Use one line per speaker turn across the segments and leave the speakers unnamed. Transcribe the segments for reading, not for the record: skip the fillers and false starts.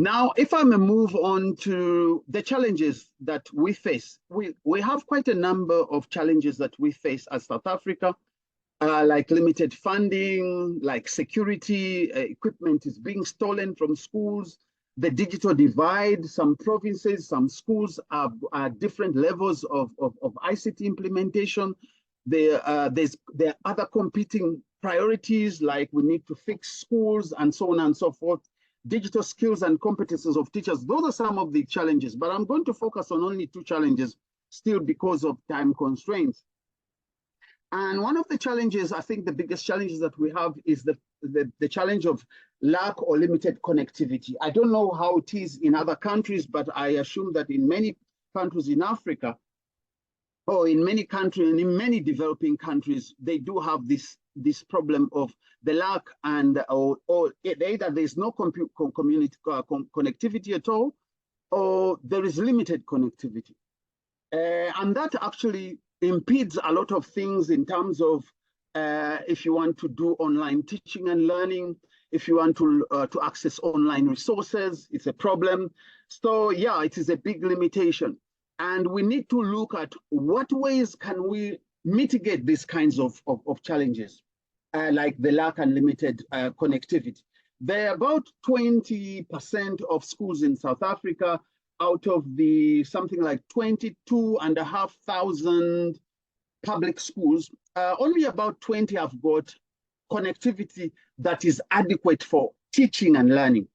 Now, if I may move on to the challenges that we face, we have quite a number of challenges that we face as South Africa, like limited funding, like security, equipment is being stolen from schools, the digital divide, some provinces, some schools are different levels of ICT implementation. There are other competing priorities, like we need to fix schools and so on and so forth. Digital skills and competences of teachers. Those are some of the challenges, but I'm going to focus on only two challenges still because of time constraints. And one of the challenges, I think the biggest challenges that we have is the challenge of lack or limited connectivity. I don't know how it is in other countries, but I assume that in many countries in Africa, or in many countries and in many developing countries, they do have this problem of the lack and or either there's no community connectivity at all, or there is limited connectivity. And that actually impedes a lot of things in terms of if you want to do online teaching and learning, if you want to access online resources, it's a problem. So yeah, it is a big limitation. And we need to look at what ways can we mitigate these kinds of challenges, like the lack and limited connectivity. There are about 20% of schools in South Africa out of the something like 22,500 public schools. Only about 20 have got connectivity that is adequate for teaching and learning.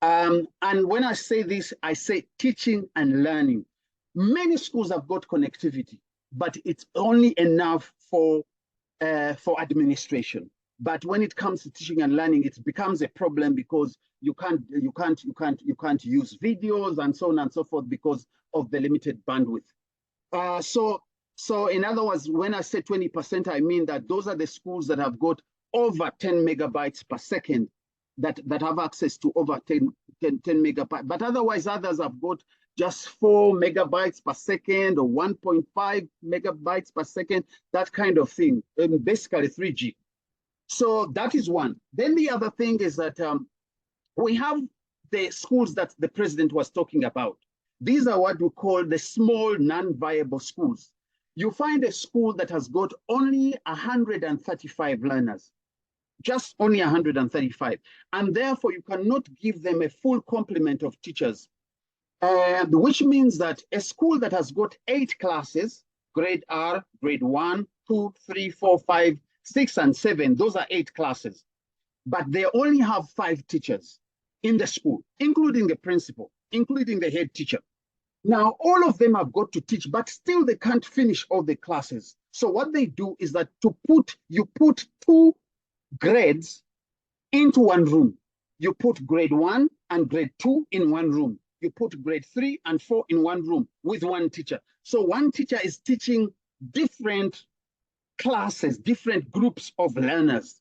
And when I say this, I say teaching and learning. Many schools have got connectivity, but it's only enough for administration. But when it comes to teaching and learning, it becomes a problem because you can't use videos and so on and so forth because of the limited bandwidth. So in other words, when I say 20%, I mean that those are the schools that have got over 10 megabytes per second that have access to over 10 megabytes. But otherwise, others have got just 4 megabytes per second or 1.5 megabytes per second, that kind of thing, basically 3G. So that is one. Then the other thing is that we have the schools that the president was talking about. These are what we call the small non-viable schools. You find a school that has got only 135 learners, just only 135. And therefore, you cannot give them a full complement of teachers. Which means that a school that has got 8 classes, grade R, grade 1, 2, 3, 4, 5, 6, and 7, those are 8 classes. But they only have 5 teachers in the school, including the principal, including the head teacher. Now, all of them have got to teach, but still they can't finish all the classes. So what they do is that you put 2 grades into one room. You put grade 1 and grade 2 in one room. You put grade 3 and 4 in one room with one teacher. So one teacher is teaching different classes, different groups of learners.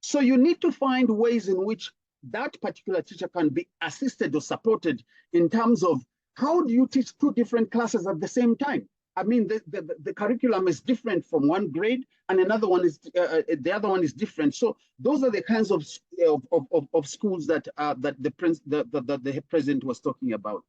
So you need to find ways in which that particular teacher can be assisted or supported in terms of how do you teach 2 different classes at the same time? I mean, the curriculum is different from one grade, and another one is the other one is different. So those are the kinds of schools that the president was talking about.